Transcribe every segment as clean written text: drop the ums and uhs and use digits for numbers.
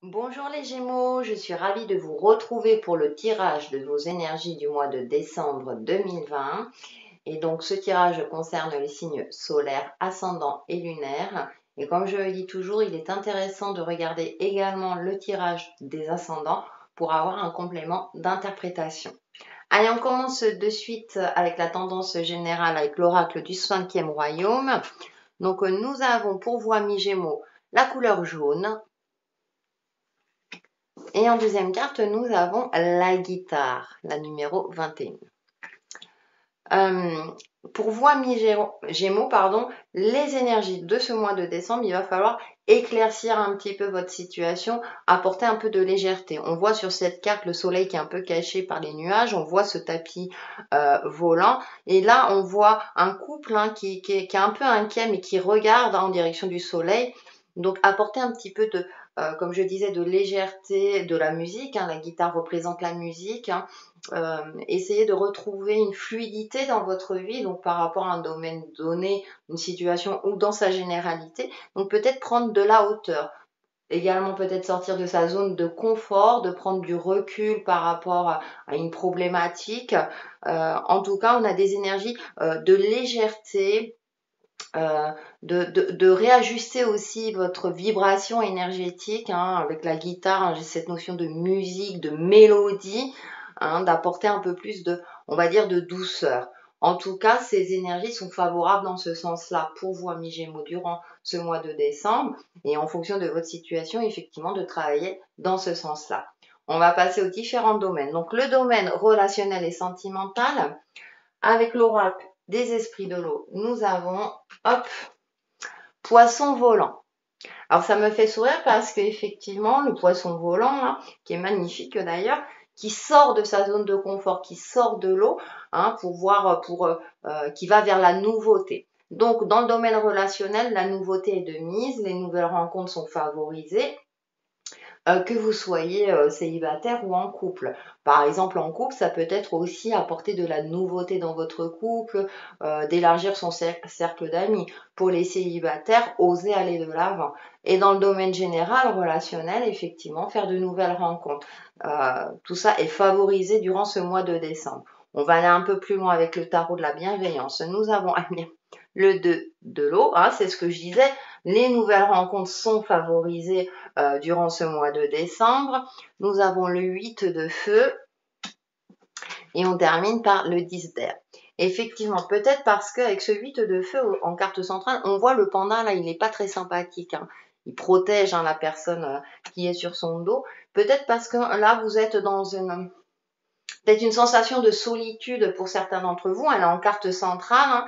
Bonjour les Gémeaux, je suis ravie de vous retrouver pour le tirage de vos énergies du mois de décembre 2020. Et donc ce tirage concerne les signes solaires, ascendants et lunaires. Et comme je le dis toujours, il est intéressant de regarder également le tirage des ascendants pour avoir un complément d'interprétation. Allez, on commence de suite avec la tendance générale avec l'oracle du 5e royaume. Donc nous avons pour vous amis Gémeaux la couleur jaune. Et en deuxième carte, nous avons la guitare, la numéro 21. Pour vous, amis Gémeaux, les énergies de ce mois de décembre, il va falloir éclaircir un petit peu votre situation, apporter un peu de légèreté. On voit sur cette carte le soleil qui est un peu caché par les nuages, on voit ce tapis volant, et là on voit un couple qui est un peu inquiet mais qui regarde en direction du soleil. Donc apporter un petit peu de, comme je disais, de légèreté de la musique. La guitare représente la musique. Essayez de retrouver une fluidité dans votre vie, donc par rapport à un domaine donné, une situation ou dans sa généralité. Donc peut-être prendre de la hauteur. Également peut-être sortir de sa zone de confort, de prendre du recul par rapport à une problématique. En tout cas, on a des énergies de légèreté, de réajuster aussi votre vibration énergétique avec la guitare. J'ai cette notion de musique, de mélodie, d'apporter un peu plus de, on va dire, de douceur. En tout cas, ces énergies sont favorables dans ce sens-là pour vous, amis Gémeaux, durant ce mois de décembre. Et en fonction de votre situation, effectivement, de travailler dans ce sens-là. On va passer aux différents domaines. Donc, le domaine relationnel et sentimental, avec l'oracle des esprits de l'eau, nous avons, hop, poisson volant. Alors ça me fait sourire parce qu'effectivement, le poisson volant, qui est magnifique d'ailleurs, qui sort de sa zone de confort, qui sort de l'eau, qui va vers la nouveauté. Donc dans le domaine relationnel, la nouveauté est de mise, les nouvelles rencontres sont favorisées. Que vous soyez célibataire ou en couple. Par exemple, en couple, ça peut être aussi apporter de la nouveauté dans votre couple, d'élargir son cercle d'amis. Pour les célibataires, oser aller de l'avant. Et dans le domaine général, relationnel, effectivement, faire de nouvelles rencontres. Tout ça est favorisé durant ce mois de décembre. On va aller un peu plus loin avec le tarot de la bienveillance. Nous avons le 2 de l'eau, c'est ce que je disais. Les nouvelles rencontres sont favorisées durant ce mois de décembre. Nous avons le 8 de feu et on termine par le 10 d'air. Effectivement, peut-être parce qu'avec ce 8 de feu en carte centrale, on voit le panda là, il n'est pas très sympathique. Il protège la personne qui est sur son dos. Peut-être parce que là, vous êtes dans peut-être une sensation de solitude pour certains d'entre vous. Elle est en carte centrale.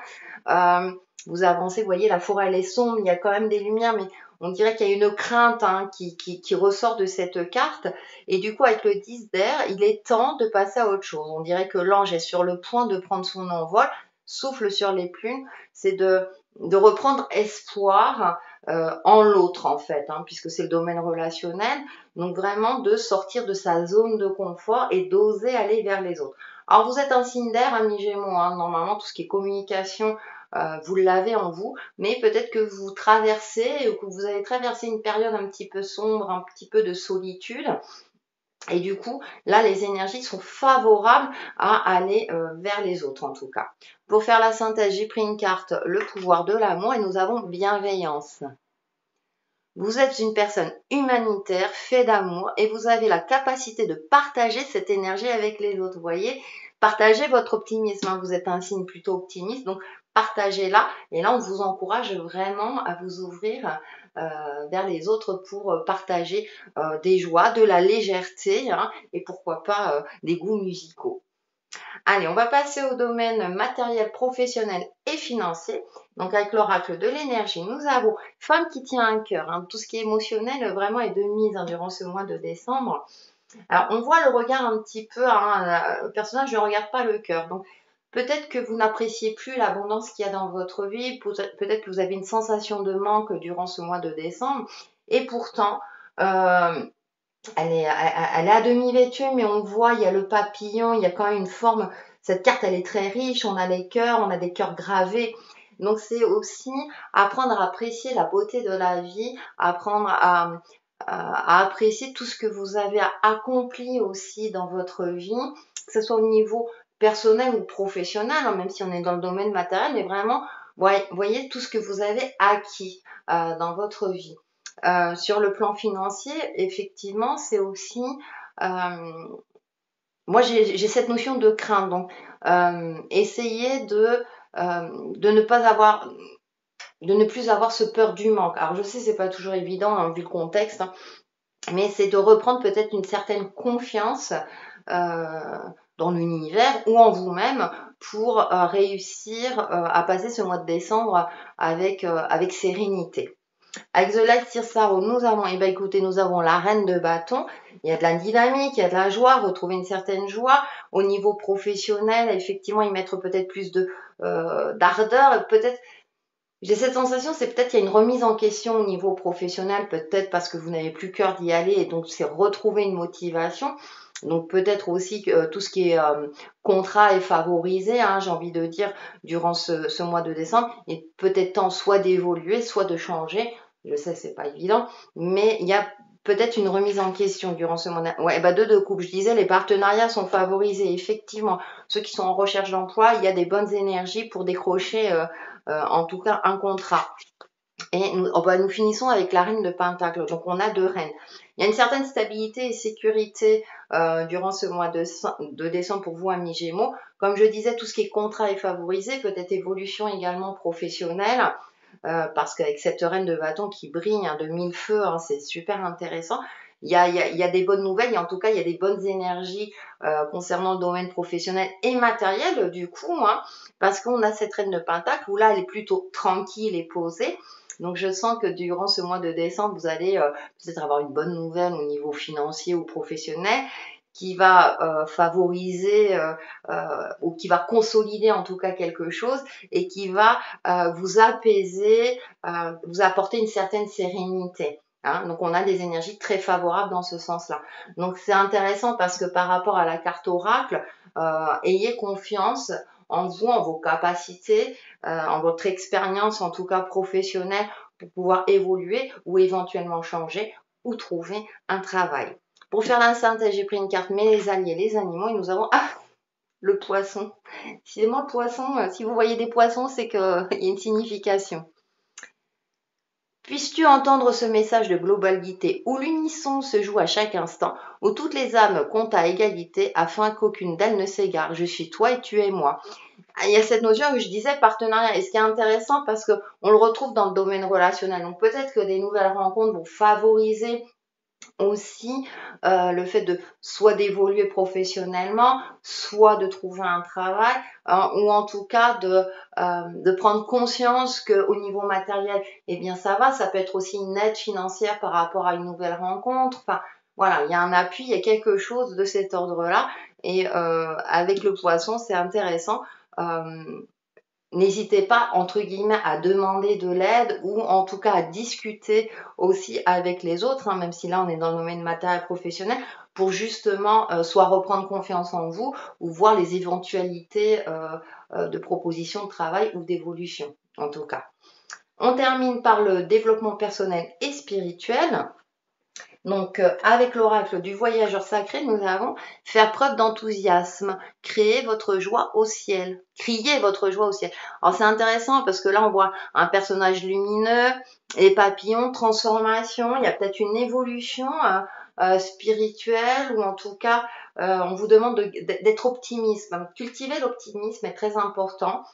Vous avancez, vous voyez, la forêt elle est sombre, il y a quand même des lumières, mais on dirait qu'il y a une crainte qui ressort de cette carte. Et du coup, avec le 10 d'air, il est temps de passer à autre chose. On dirait que l'ange est sur le point de prendre son envol, souffle sur les plumes. C'est de reprendre espoir en l'autre, en fait, puisque c'est le domaine relationnel. Donc vraiment de sortir de sa zone de confort et d'oser aller vers les autres. Alors vous êtes un signe d'air, amis Gémeaux, normalement tout ce qui est communication, vous l'avez en vous, mais peut-être que vous traversez ou que vous avez traversé une période un petit peu sombre, un petit peu de solitude. Et du coup, là, les énergies sont favorables à aller vers les autres, en tout cas. Pour faire la synthèse, j'ai pris une carte, le pouvoir de l'amour, et nous avons bienveillance. Vous êtes une personne humanitaire, faite d'amour, et vous avez la capacité de partager cette énergie avec les autres. Vous voyez, partagez votre optimisme. Vous êtes un signe plutôt optimiste, donc partagez-la. Et là, on vous encourage vraiment à vous ouvrir vers les autres pour partager des joies, de la légèreté, et pourquoi pas des goûts musicaux. Allez, on va passer au domaine matériel, professionnel et financier. Donc avec l'oracle de l'énergie, nous avons femme qui tient un cœur. Tout ce qui est émotionnel vraiment est de mise durant ce mois de décembre. Alors on voit le regard un petit peu, le personnage ne regarde pas le cœur. Donc peut-être que vous n'appréciez plus l'abondance qu'il y a dans votre vie. Peut-être que vous avez une sensation de manque durant ce mois de décembre. Et pourtant, elle est à demi vêtue, mais on voit, il y a le papillon, il y a quand même une forme. Cette carte, elle est très riche. On a les cœurs, on a des cœurs gravés. Donc, c'est aussi apprendre à apprécier la beauté de la vie, apprendre à apprécier tout ce que vous avez accompli aussi dans votre vie, que ce soit au niveau personnel ou professionnel, hein, même si on est dans le domaine matériel, mais vraiment, voyez tout ce que vous avez acquis dans votre vie. Sur le plan financier, effectivement, c'est aussi... moi, j'ai cette notion de crainte, donc essayer de ne pas avoir... de ne plus avoir ce peur du manque. Alors je sais, c'est pas toujours évident hein, vu le contexte, hein, mais c'est de reprendre peut-être une certaine confiance dans l'univers ou en vous-même pour réussir à passer ce mois de décembre avec sérénité. Avec The Light Tarot, nous avons, eh ben écoutez, nous avons la reine de bâton. Il y a de la dynamique, il y a de la joie, retrouver une certaine joie. Au niveau professionnel, effectivement, y mettre peut-être plus de d'ardeur, peut-être j'ai cette sensation, c'est peut-être qu'il y a une remise en question au niveau professionnel, peut-être parce que vous n'avez plus cœur d'y aller et donc c'est retrouver une motivation. Donc peut-être aussi que tout ce qui est contrat est favorisé, hein, j'ai envie de dire, durant ce mois de décembre. Et peut-être temps soit d'évoluer, soit de changer. Je sais, c'est pas évident, mais il y a peut-être une remise en question durant ce mois. Ouais, bah deux de coupe. Je disais, les partenariats sont favorisés. Effectivement, ceux qui sont en recherche d'emploi, il y a des bonnes énergies pour décrocher en tout cas un contrat. Et nous finissons avec la reine de Pentacle. Donc on a deux reines. Il y a une certaine stabilité et sécurité durant ce mois de décembre pour vous, amis Gémeaux. Comme je disais, tout ce qui est contrat est favorisé, peut-être évolution également professionnelle. Parce qu'avec cette reine de bâton qui brille hein, de mille feux, hein, c'est super intéressant. Il y a des bonnes nouvelles et en tout cas il y a des bonnes énergies concernant le domaine professionnel et matériel du coup, hein, parce qu'on a cette reine de pentacle où là elle est plutôt tranquille et posée. Donc je sens que durant ce mois de décembre, vous allez peut-être avoir une bonne nouvelle au niveau financier ou professionnel qui va favoriser ou qui va consolider en tout cas quelque chose et qui va vous apaiser, vous apporter une certaine sérénité. Hein. Donc on a des énergies très favorables dans ce sens-là. Donc c'est intéressant parce que par rapport à la carte oracle, ayez confiance en vous, en vos capacités, en votre expérience en tout cas professionnelle pour pouvoir évoluer ou éventuellement changer ou trouver un travail. Pour faire la synthèse, j'ai pris une carte mes alliés, les animaux, et nous avons le poisson. Décidément, le poisson, si vous voyez des poissons, c'est qu'il y a une signification. Puisses-tu entendre ce message de globalité où l'unisson se joue à chaque instant, où toutes les âmes comptent à égalité afin qu'aucune d'elles ne s'égare. Je suis toi et tu es moi. Il y a cette notion que je disais partenariat. Et ce qui est intéressant parce qu'on le retrouve dans le domaine relationnel. Donc peut-être que des nouvelles rencontres vont favoriser aussi le fait de soit d'évoluer professionnellement, soit de trouver un travail, ou en tout cas de prendre conscience qu'au niveau matériel, eh bien ça va, ça peut être aussi une aide financière par rapport à une nouvelle rencontre. Enfin, voilà, il y a un appui, il y a quelque chose de cet ordre-là. Et avec le poisson, c'est intéressant. N'hésitez pas, entre guillemets, à demander de l'aide ou en tout cas à discuter aussi avec les autres, hein, même si là on est dans le domaine matériel professionnel, pour justement soit reprendre confiance en vous ou voir les éventualités de propositions de travail ou d'évolution, en tout cas. On termine par le développement personnel et spirituel. Donc, avec l'oracle du voyageur sacré, nous avons faire preuve d'enthousiasme, créer votre joie au ciel, crier votre joie au ciel. Alors, c'est intéressant parce que là, on voit un personnage lumineux, les papillons, transformation, il y a peut-être une évolution spirituelle ou en tout cas, on vous demande d'être optimiste. Cultiver l'optimisme est très important.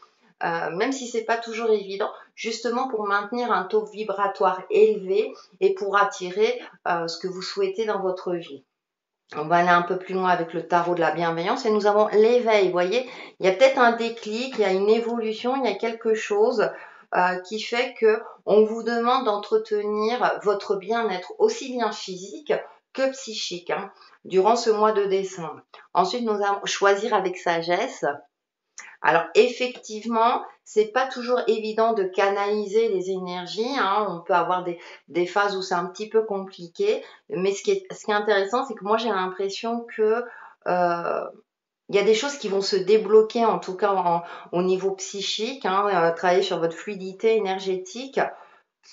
Même si c'est pas toujours évident, justement pour maintenir un taux vibratoire élevé et pour attirer ce que vous souhaitez dans votre vie. On va aller un peu plus loin avec le tarot de la bienveillance et nous avons l'éveil. Vous voyez, il y a peut-être un déclic, il y a une évolution, il y a quelque chose qui fait que on vous demande d'entretenir votre bien-être aussi bien physique que psychique hein, durant ce mois de décembre. Ensuite, nous allons choisir avec sagesse. Alors effectivement, c'est pas toujours évident de canaliser les énergies. Hein. On peut avoir des phases où c'est un petit peu compliqué, mais ce qui est intéressant, c'est que moi j'ai l'impression que il y a des choses qui vont se débloquer, en tout cas au niveau psychique, hein, travailler sur votre fluidité énergétique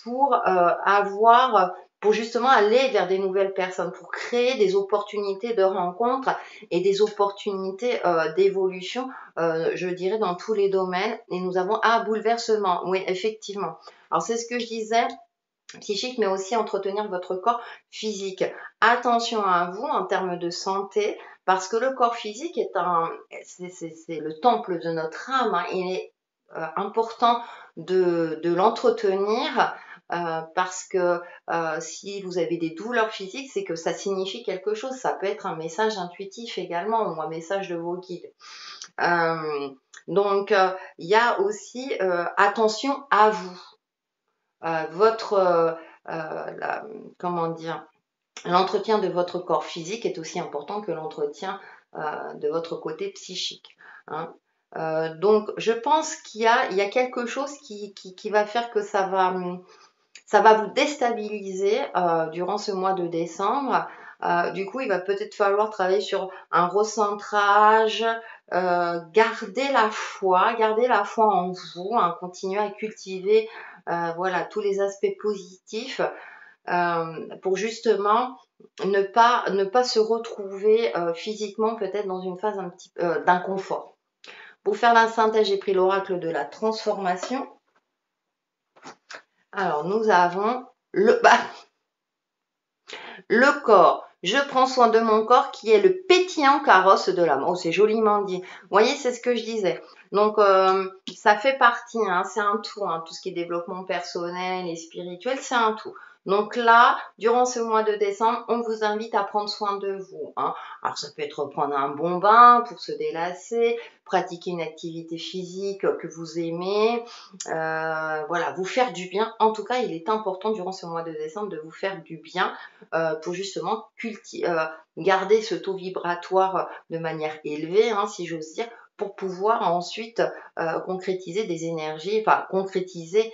pour avoir pour justement aller vers des nouvelles personnes, pour créer des opportunités de rencontre et des opportunités d'évolution, je dirais, dans tous les domaines. Et nous avons un bouleversement, oui, effectivement. Alors, c'est ce que je disais, psychique, mais aussi entretenir votre corps physique. Attention à vous en termes de santé, parce que le corps physique c'est le temple de notre âme, hein. Il est important de l'entretenir, parce que si vous avez des douleurs physiques, c'est que ça signifie quelque chose. Ça peut être un message intuitif également, ou un message de vos guides. Donc, il y a aussi attention à vous. Comment dire, l'entretien de votre corps physique est aussi important que l'entretien de votre côté psychique, hein. Donc, je pense qu'il y a quelque chose qui va faire que ça va vous déstabiliser durant ce mois de décembre. Du coup, il va peut-être falloir travailler sur un recentrage, garder la foi en vous, hein, continuer à cultiver voilà, tous les aspects positifs pour justement ne pas se retrouver physiquement peut-être dans une phase un petit d'inconfort. Pour faire la synthèse, j'ai pris l'oracle de la transformation. Alors, nous avons le corps. Je prends soin de mon corps qui est le pétillant carrosse de l'âme. Oh, c'est joliment dit. Vous voyez, c'est ce que je disais. Donc, ça fait partie, hein, c'est un tout, hein, tout ce qui est développement personnel et spirituel, c'est un tout. Donc là, durant ce mois de décembre, on vous invite à prendre soin de vous, hein. Alors, ça peut être prendre un bon bain pour se délasser, pratiquer une activité physique que vous aimez, voilà, vous faire du bien. En tout cas, il est important durant ce mois de décembre de vous faire du bien pour justement garder ce taux vibratoire de manière élevée, hein, si j'ose dire, pour pouvoir ensuite concrétiser des énergies, enfin concrétiser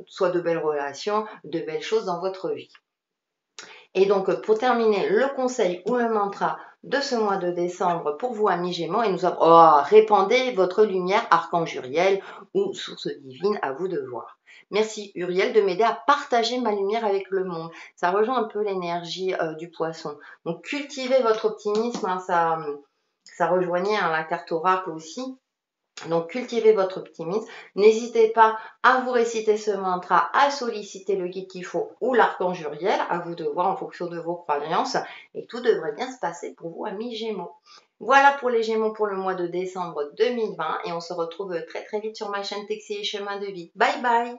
soit de belles relations, de belles choses dans votre vie. Et donc, pour terminer, le conseil ou le mantra de ce mois de décembre pour vous, amis Gémeaux, et nous avons répandez votre lumière, archange Uriel ou source divine, à vous de voir. Merci Uriel de m'aider à partager ma lumière avec le monde. Ça rejoint un peu l'énergie du poisson. Donc, cultivez votre optimisme, hein, ça rejoignait la carte oracle aussi. Donc, cultivez votre optimisme. N'hésitez pas à vous réciter ce mantra, à solliciter le guide qu'il faut ou l'archange Uriel, à vous de voir en fonction de vos croyances. Et tout devrait bien se passer pour vous, amis Gémeaux. Voilà pour les Gémeaux pour le mois de décembre 2020. Et on se retrouve très très vite sur ma chaîne Texi et Chemin de Vie. Bye bye!